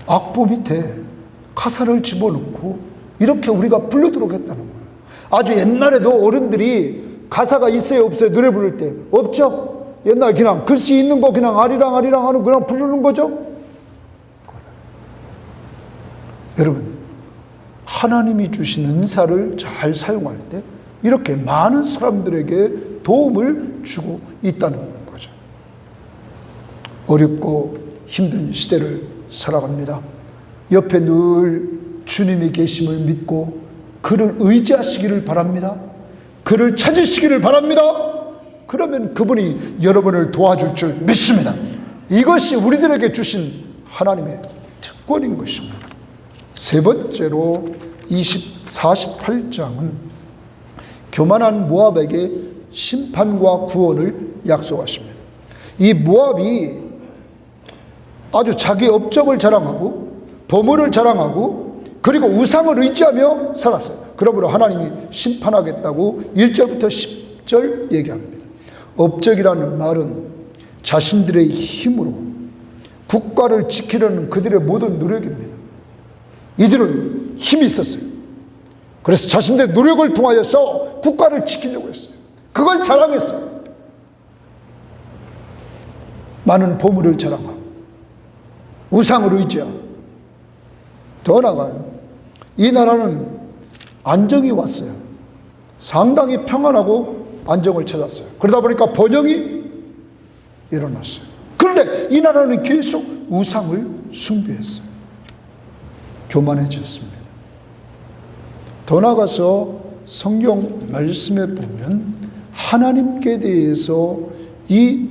악보 밑에 가사를 집어넣고 이렇게 우리가 부르도록 했다는 거예요. 아주 옛날에도 어른들이 가사가 있어요, 없어요? 노래 부를 때 없죠? 옛날 그냥 글씨 있는 거 그냥 아리랑 아리랑 하는 그냥 부르는 거죠. 여러분, 하나님이 주신 은사를 잘 사용할 때 이렇게 많은 사람들에게 도움을 주고 있다는 거죠. 어렵고 힘든 시대를 살아갑니다. 옆에 늘 주님이 계심을 믿고 그를 의지하시기를 바랍니다. 그를 찾으시기를 바랍니다. 그러면 그분이 여러분을 도와줄 줄 믿습니다. 이것이 우리들에게 주신 하나님의 특권인 것입니다. 세 번째로 48장은 교만한 모압에게 심판과 구원을 약속하십니다. 이 모압이 아주 자기 업적을 자랑하고 보물을 자랑하고 그리고 우상을 의지하며 살았어요. 그러므로 하나님이 심판하겠다고 1절부터 10절 얘기합니다. 업적이라는 말은 자신들의 힘으로 국가를 지키려는 그들의 모든 노력입니다. 이들은 힘이 있었어요. 그래서 자신들의 노력을 통하여서 국가를 지키려고 했어요. 그걸 자랑했어요. 많은 보물을 자랑하고 우상을 의지하고. 더 나아가요, 이 나라는 안정이 왔어요. 상당히 평안하고 안정을 찾았어요. 그러다 보니까 번영이 일어났어요. 그런데 이 나라는 계속 우상을 숭배했어요. 교만해졌습니다. 더 나아가서 성경 말씀에 보면 하나님께 대해서 이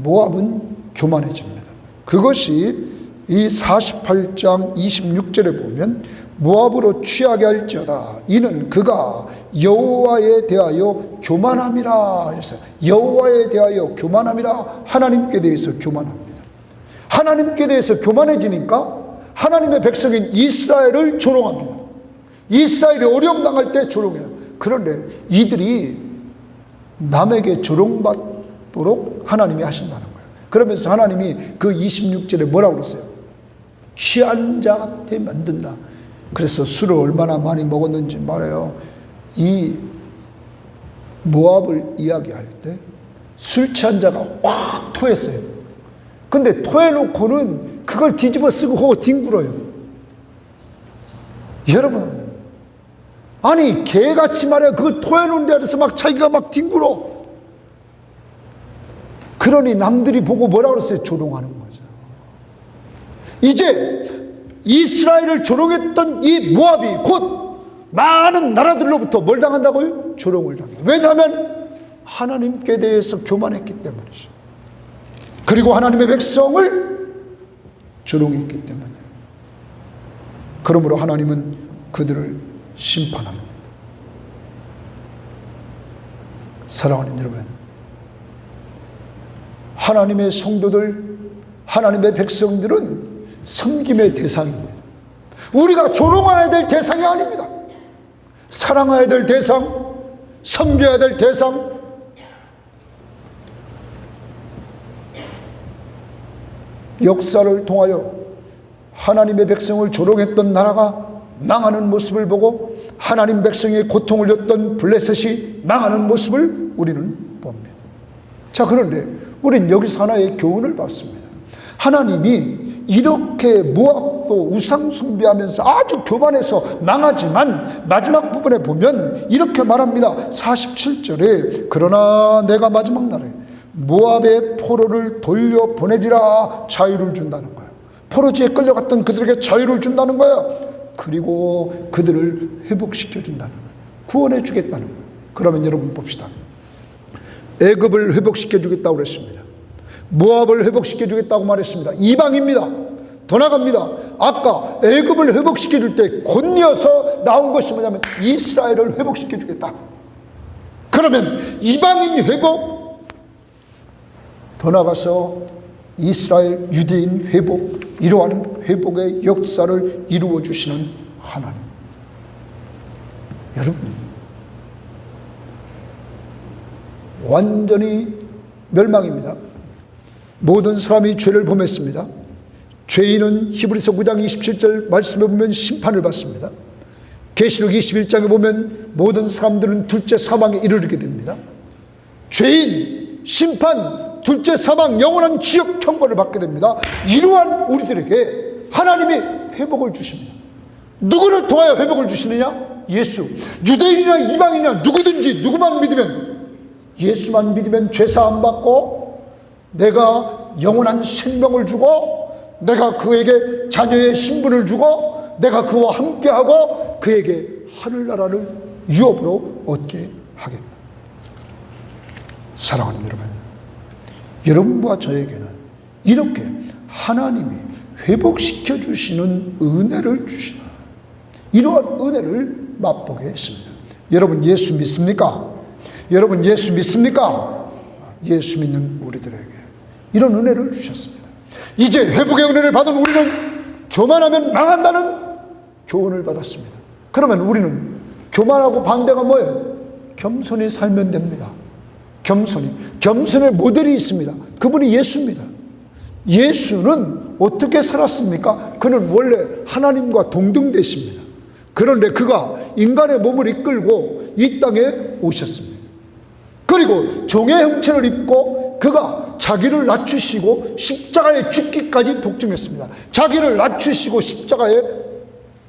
모압은 교만해집니다. 그것이 이 48장 26절에 보면 모압으로 취하게 할지어다 이는 그가 여호와에 대하여 교만함이라 했어요. 여호와에 대하여 교만함이라. 하나님께 대해서 교만합니다. 하나님께 대해서 교만해지니까 하나님의 백성인 이스라엘을 조롱합니다. 이스라엘이 어려움 당할 때 조롱해요. 그런데 이들이 남에게 조롱받도록 하나님이 하신다는 거예요. 그러면서 하나님이 그 26절에 뭐라고 그랬어요? 취한 자 같게 만든다. 그래서 술을 얼마나 많이 먹었는지 말해요. 이 모압을 이야기할 때 술 취한 자가 확 토했어요. 근데 토해놓고는 그걸 뒤집어 쓰고 하고 뒹굴어요. 여러분, 아니 개같이 말이야 그거 토해놓은 데서 막 자기가 막 뒹굴어. 그러니 남들이 보고 뭐라고 그랬어요? 조롱하는 거죠. 이제 이스라엘을 조롱했던 이 모압이 곧 많은 나라들로부터 뭘 당한다고요? 조롱을 당해요. 왜냐하면 하나님께 대해서 교만했기 때문이죠. 그리고 하나님의 백성을 조롱했기 때문이에요. 그러므로 하나님은 그들을 심판합니다. 사랑하는 여러분, 하나님의 성도들, 하나님의 백성들은 섬김의 대상입니다. 우리가 조롱해야 될 대상이 아닙니다. 사랑해야 될 대상, 섬겨야 될 대상. 역사를 통하여 하나님의 백성을 조롱했던 나라가 망하는 모습을 보고 하나님 백성의 고통을 줬던 블레셋이 망하는 모습을 우리는 봅니다. 자, 그런데 우린 여기서 하나의 교훈을 받습니다. 하나님이 이렇게 모압도 우상 숭배하면서 아주 교만해서 망하지만 마지막 부분에 보면 이렇게 말합니다. 47절에 그러나 내가 마지막 날에 모압의 포로를 돌려보내리라. 자유를 준다는 거예요. 포로지에 끌려갔던 그들에게 자유를 준다는 거예요. 그리고 그들을 회복시켜 준다는 거예요. 구원해 주겠다는 거예요. 그러면 여러분 봅시다. 애굽을 회복시켜 주겠다고 그랬습니다. 모압을 회복시켜 주겠다고 말했습니다. 이방입니다. 더 나갑니다. 아까 애굽을 회복시켜 줄 때 곧이어서 나온 것이 뭐냐면 이스라엘을 회복시켜 주겠다. 그러면 이방인 회복, 더 나가서 이스라엘 유대인 회복, 이러한 회복의 역사를 이루어 주시는 하나님. 여러분, 완전히 멸망입니다. 모든 사람이 죄를 범했습니다. 죄인은 히브리서 9장 27절 말씀에 보면 심판을 받습니다. 계시록 21장에 보면 모든 사람들은 둘째 사망에 이르게 됩니다. 죄인, 심판, 둘째 사망, 영원한 지옥 형벌을 받게 됩니다. 이러한 우리들에게 하나님이 회복을 주십니다. 누구를 통하여 회복을 주시느냐? 예수. 유대인이나 이방인이나 누구든지 누구만 믿으면, 예수만 믿으면 죄사함 받고 내가 영원한 생명을 주고 내가 그에게 자녀의 신분을 주고 내가 그와 함께하고 그에게 하늘나라를 유업으로 얻게 하겠다. 사랑하는 여러분, 여러분과 저에게는 이렇게 하나님이 회복시켜 주시는 은혜를 주시는 이러한 은혜를 맛보게 했습니다. 여러분 예수 믿습니까? 여러분 예수 믿습니까? 예수 믿는 우리들에게 이런 은혜를 주셨습니다. 이제 회복의 은혜를 받은 우리는 교만하면 망한다는 교훈을 받았습니다. 그러면 우리는 교만하고 반대가 뭐예요? 겸손히 살면 됩니다. 겸손의 모델이 있습니다. 그분이 예수입니다. 예수는 어떻게 살았습니까? 그는 원래 하나님과 동등되십니다. 그런데 그가 인간의 몸을 이끌고 이 땅에 오셨습니다. 그리고 종의 형체를 입고 그가 자기를 낮추시고 십자가에 죽기까지 복종했습니다. 자기를 낮추시고 십자가에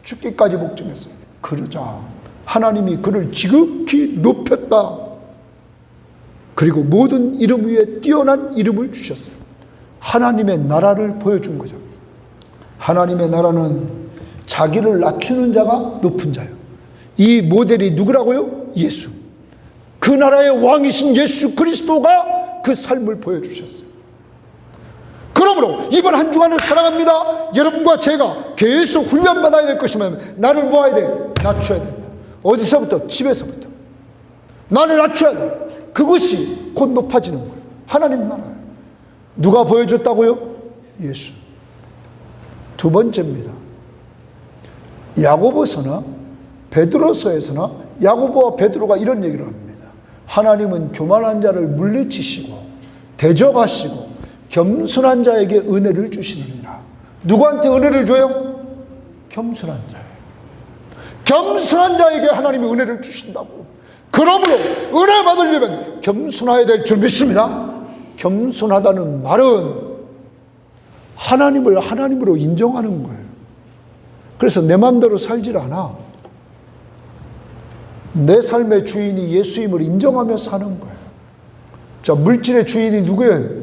죽기까지 복종했어요. 그러자 하나님이 그를 지극히 높였다. 그리고 모든 이름 위에 뛰어난 이름을 주셨어요. 하나님의 나라를 보여준 거죠. 하나님의 나라는 자기를 낮추는 자가 높은 자예요. 이 모델이 누구라고요? 예수. 그 나라의 왕이신 예수 그리스도가 그 삶을 보여주셨어요. 그러므로 이번 한 주간을 사랑합니다. 여러분과 제가 계속 훈련받아야 될 것이 뭐냐면 나를 모아야 돼. 낮춰야 된다. 어디서부터? 집에서부터. 나를 낮춰야 돼. 그것이 곧 높아지는 거예요. 하나님 나라예요. 누가 보여줬다고요? 예수. 두 번째입니다. 야고보서나 베드로서에서나 야고보와 베드로가 이런 얘기를 합니다. 하나님은 교만한 자를 물리치시고 대적하시고 겸손한 자에게 은혜를 주시느니라. 누구한테 은혜를 줘요? 겸손한 자예요. 겸손한 자에게 하나님이 은혜를 주신다고. 그러므로 은혜 받으려면 겸손해야 될 줄 믿습니다. 겸손하다는 말은 하나님을 하나님으로 인정하는 거예요. 그래서 내 마음대로 살질 않아. 내 삶의 주인이 예수임을 인정하며 사는 거예요. 자, 물질의 주인이 누구예요?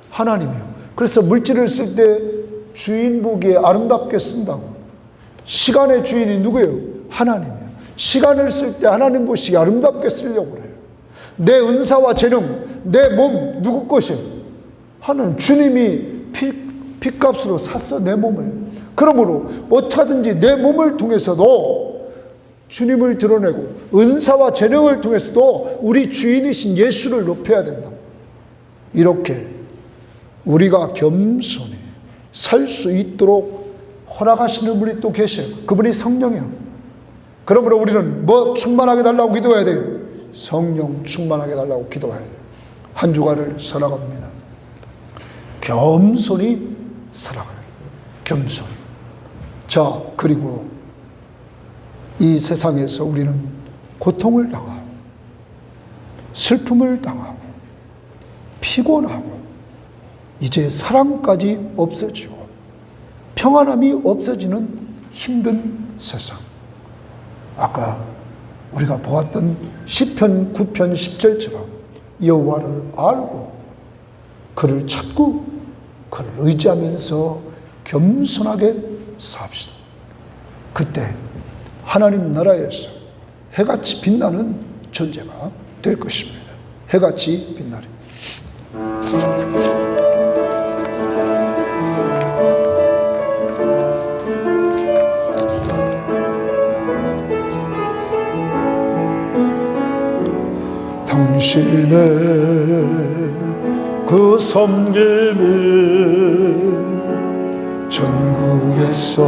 하나님이요. 그래서 물질을 쓸 때 주인 보기에 아름답게 쓴다고. 시간의 주인이 누구예요? 하나님이요. 시간을 쓸 때 하나님 보시기에 아름답게 쓰려고 그래요. 내 은사와 재능, 내 몸 누구 것이에요? 하나님, 주님이 핏값으로 샀어, 내 몸을. 그러므로 어떻게든지 내 몸을 통해서도 주님을 드러내고 은사와 재능을 통해서도 우리 주인이신 예수를 높여야 된다. 이렇게 우리가 겸손히 살 수 있도록 허락하시는 분이 또 계셔요. 그분이 성령이에요. 그러므로 우리는 뭐 충만하게 달라고 기도해야 돼요? 성령 충만하게 달라고 기도해야 돼요. 한 주간을 살아갑니다. 겸손히 살아가요. 겸손히. 자, 그리고 이 세상에서 우리는 고통을 당하고 슬픔을 당하고 피곤하고 이제 사랑까지 없어지고 평안함이 없어지는 힘든 세상. 아까 우리가 보았던 시편 9편 10절처럼 여호와를 알고 그를 찾고 그를 의지하면서 겸손하게 삽시다. 그때 하나님 나라에서 해같이 빛나는 존재가 될 것입니다. 해같이 빛나리. 당신의 그 섬김이 전국에서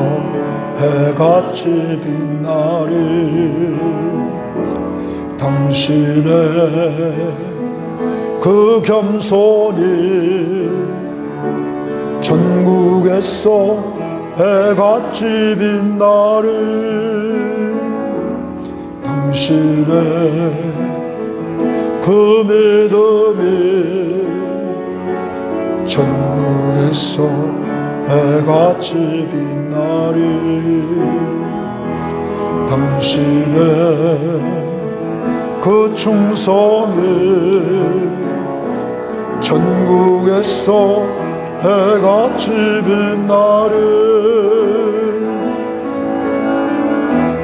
해같이 빛나리. 당신의 그 겸손이 전국에서 해같이 빛나리. 당신의 그 믿음이 전국에서 해같이 빛나리. 당신의 그 충성이 전국에서 해같이 빛나리.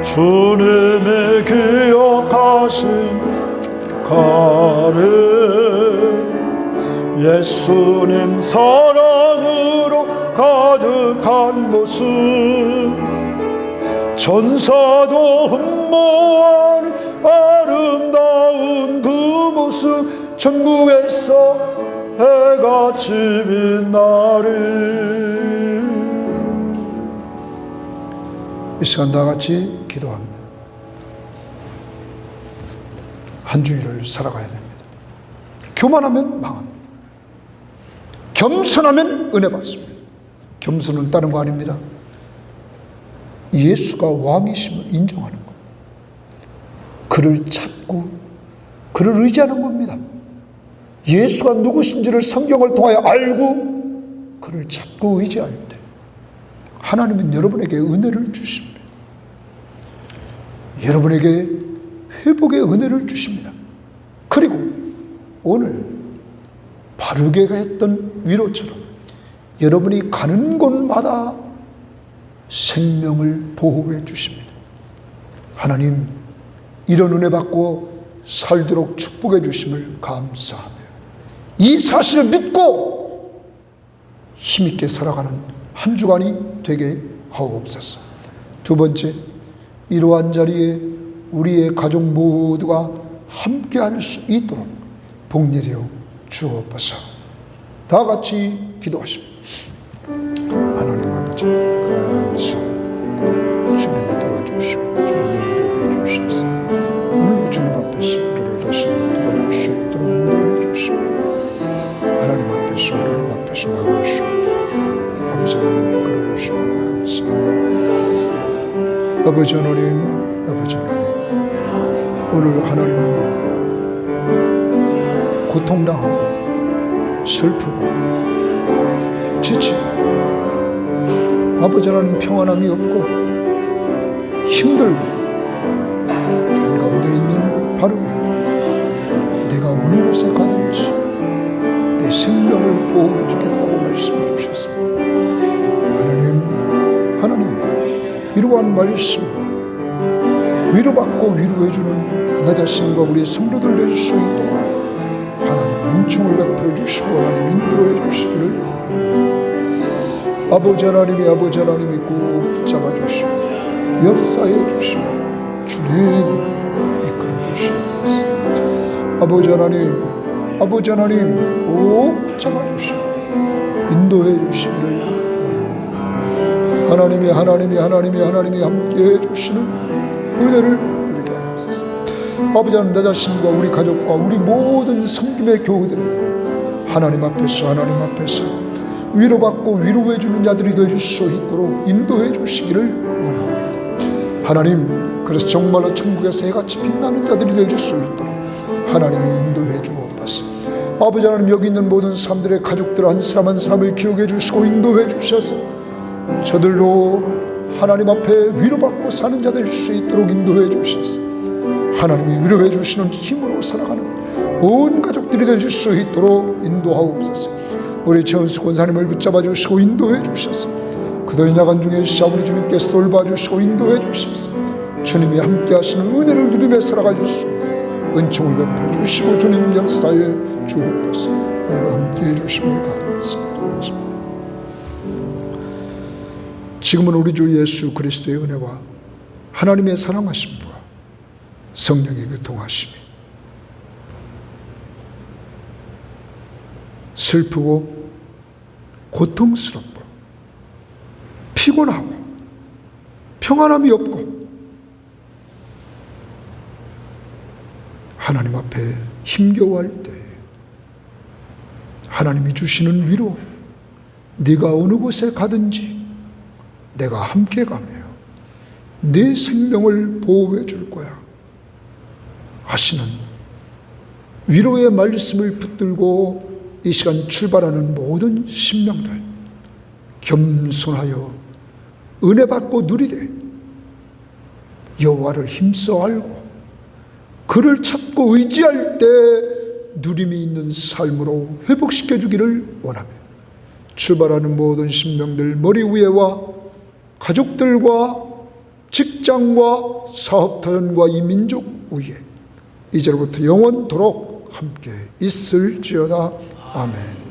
주님이 기억하신 예수님 사랑으로 가득한 모습, 천사도 흠모하는 아름다운 그 모습, 전국에서 해같이 빛나리. 이 시간 다 같이 기도합니다. 한 주일을 살아가야 됩니다. 교만하면 망합니다. 겸손하면 은혜 받습니다. 겸손은 다른 거 아닙니다. 예수가 왕이심을 인정하는 것, 그를 찾고 그를 의지하는 겁니다. 예수가 누구신지를 성경을 통하여 알고 그를 찾고 의지할 때 하나님은 여러분에게 은혜를 주십니다. 여러분에게 회복의 은혜를 주십니다. 그리고 오늘 바르게 했던 위로처럼 여러분이 가는 곳마다 생명을 보호해 주십니다. 하나님, 이런 은혜 받고 살도록 축복해 주심을 감사하며 이 사실을 믿고 힘있게 살아가는 한 주간이 되게 하옵소서. 두 번째, 이러한 자리에 우리의 가족 모두가 함께 할 수 있도록 복내려 주옵소서. 다 같이 기도하십니다. 하나님 아버지, 감사합니다. 주님이 도와주시고 주님이 아버지 하나님, 아버지 하나님, 오늘 하나님은 고통당하고 슬프고 지치고 아버지 하나님 평안함이 없고 힘들고 된 가운데 있는 바르게 내가 어느 곳에 가든지 내 생명을 보호해 주겠다고 말씀해 주셨습니다. 하나님 이러한 말씀으로 위로받고 위로해주는 나 자신과 우리 성도들 될 수 있도록 하나님 은총을 베풀어 주시고 하나님 인도해 주시기를 원합니다. 아버지 하나님이 꼭 붙잡아 주시고 역사해 주시고 주님 이끌어 주시옵소서. 아버지 하나님 꼭 붙잡아 주시고 인도해 주시기를 원합니다. 하나님이 함께해 주시는 은혜를 누리게 하옵소서. 아버지 하나님 나 자신과 우리 가족과 우리 모든 섬김의 교우들에게 하나님 앞에서 위로받고 위로해주는 자들이 되어줄 수 있도록 인도해 주시기를 원합니다. 하나님 그래서 정말로 천국에서 해같이 빛나는 자들이 되어줄 수 있도록 하나님이 인도해 주옵소서. 아버지 하나님 여기 있는 모든 사람들의 가족들 한 사람 한 사람을 기억해 주시고 인도해 주셔서 저들로 하나님 앞에 위로받고 사는 자 될 수 있도록 인도해 주셔서 하나님이 위로해 주시는 힘으로 살아가는 온 가족들이 될 수 있도록 인도하옵소서. 우리 최은수 권사님을 붙잡아 주시고 인도해 주셔서 그들의 야간 중에 우리 주님께서 돌봐주시고 인도해 주셔서 주님이 함께 하시는 은혜를 누리며 살아가 주시고 은총을 베풀어 주시고 주님 역사에 주옵소서. 오늘 함께 해주심을 감사합니다. 지금은 우리 주 예수 그리스도의 은혜와 하나님의 사랑하심과 성령의 교통하심이 슬프고 고통스럽고 피곤하고 평안함이 없고 하나님 앞에 힘겨워할 때 하나님이 주시는 위로 네가 어느 곳에 가든지 내가 함께 가며 네 생명을 보호해 줄 거야 하시는 위로의 말씀을 붙들고 이 시간 출발하는 모든 심령들 겸손하여 은혜 받고 누리되 여호와를 힘써 알고 그를 찾고 의지할 때 누림이 있는 삶으로 회복시켜 주기를 원하며 출발하는 모든 심령들 머리 위에와 가족들과 직장과 사업터연과 이 민족 위에 이제로부터 영원토록 함께 있을지어다. 아멘.